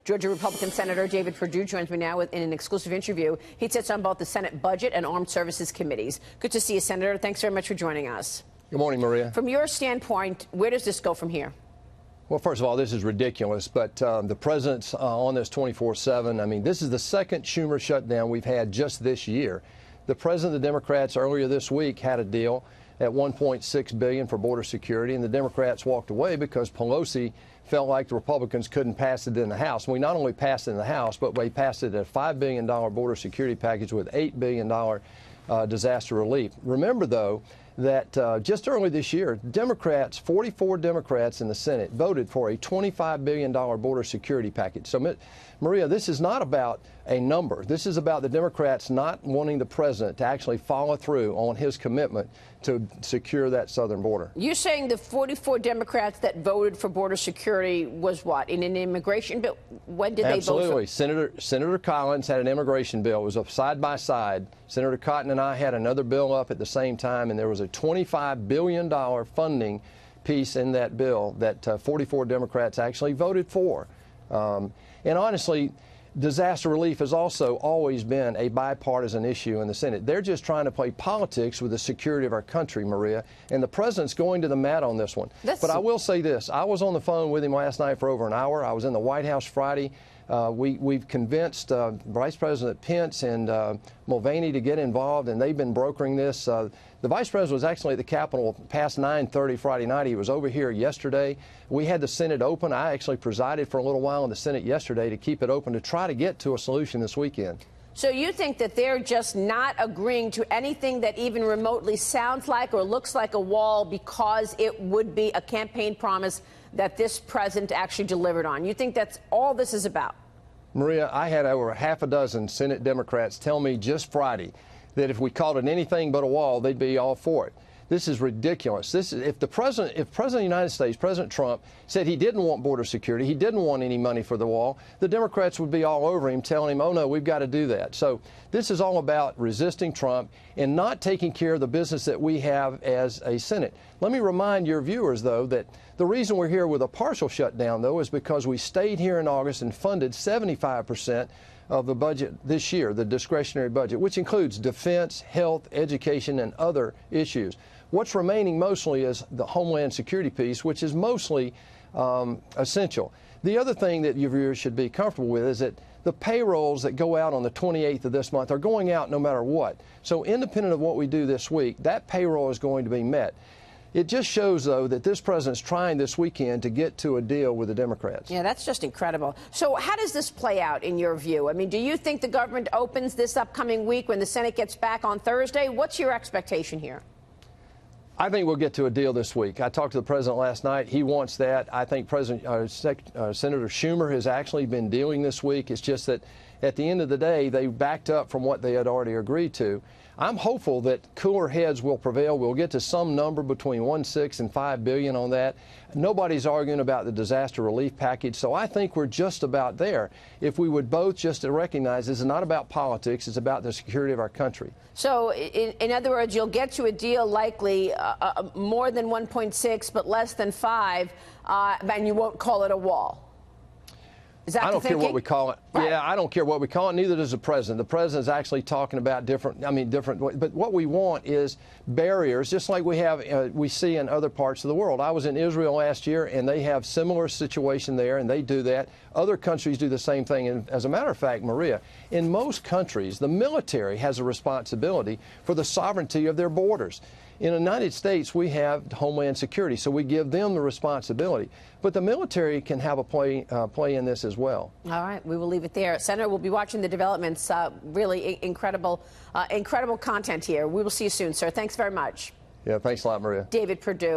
Georgia Republican Senator David Perdue joins me now in an exclusive interview. He sits on both the Senate Budget and Armed Services Committees. Good to see you, Senator. Thanks very much for joining us. Good morning, Maria. From your standpoint, where does this go from here? Well, first of all, this is ridiculous, but the president's on this 24/7. I mean, this is the second Schumer shutdown we've had just this year. The president of the Democrats earlier this week had a deal at $1.6 billion for border security, and the Democrats walked away because Pelosi felt like the Republicans couldn't pass it in the House. And we not only passed it in the House, but we passed it at a $5 billion border security package with $8 billion disaster relief. Remember, though, that just early this year, 44 Democrats in the Senate voted for a $25 billion border security package. So, Maria, this is not about a number. This is about the Democrats not wanting the president to actually follow through on his commitment to secure that southern border. You're saying the 44 Democrats that voted for border security was what, in an immigration bill? When did they vote for? Absolutely. Senator Collins had an immigration bill. It was a side-by-side. Senator Cotton and I had another bill up at the same time, and there was a $25 billion funding piece in that bill that 44 Democrats actually voted for. And honestly, disaster relief has also always been a bipartisan issue in the Senate. They're just trying to play politics with the security of our country, Maria, and the president's going to the mat on this one. But I will say this. I was on the phone with him last night for over an hour. I was in the White House Friday. We've convinced Vice President Pence and Mulvaney to get involved, and they've been brokering this. The Vice President was actually at the Capitol past 9:30 Friday night. He was over here yesterday. We had the Senate open. I actually presided for a little while in the Senate yesterday to keep it open to try to get to a solution this weekend. So you think that they're just not agreeing to anything that even remotely sounds like or looks like a wall because it would be a campaign promise that this president actually delivered on? You think that's all this is about? Maria, I had over half a dozen Senate Democrats tell me just Friday that if we called it anything but a wall, they'd be all for it. This is ridiculous. If President of the United States, President Trump, said he didn't want border security, he didn't want any money for the wall, the Democrats would be all over him telling him, oh, no, we've got to do that. So this is all about resisting Trump and not taking care of the business that we have as a Senate. Let me remind your viewers, though, that the reason we're here with a partial shutdown, though, is because we stayed here in August and funded 75% of the budget this year, the discretionary budget, which includes defense, health, education, and other issues. What's remaining mostly is the Homeland Security piece, which is mostly essential. The other thing that your viewers should be comfortable with is that the payrolls that go out on the 28th of this month are going out no matter what. So independent of what we do this week, that payroll is going to be met. It just shows, though, that this president's trying this weekend to get to a deal with the Democrats. Yeah, that's just incredible. So how does this play out in your view? I mean, do you think the government opens this upcoming week when the Senate gets back on Thursday? What's your expectation here? I think we'll get to a deal this week. I talked to the president last night. He wants that. I think Senator Schumer has actually been dealing this week. It's just that at the end of the day, they backed up from what they had already agreed to. I'm hopeful that cooler heads will prevail. We'll get to some number between $1.6 and $5 billion on that. Nobody's arguing about the disaster relief package, so I think we're just about there. If we would both just recognize this is not about politics, it's about the security of our country. So, in other words, you'll get to a deal likely more than 1.6 but less than 5, and you won't call it a wall. Is that I don't care what we call it. Right. Yeah, I don't care what we call it. Neither does the president. The president's actually talking about different. But what we want is barriers, just like we see in other parts of the world. I was in Israel last year, and they have similar situation there, and they do that. Other countries do the same thing. And as a matter of fact, Maria, in most countries, the military has a responsibility for the sovereignty of their borders. In the United States, we have Homeland Security, so we give them the responsibility. But the military can have a play in this as well. All right, we will leave it there. Senator, we'll be watching the developments. Really incredible content here. We will see you soon, sir. Thanks very much. Yeah, thanks a lot, Maria. David Perdue.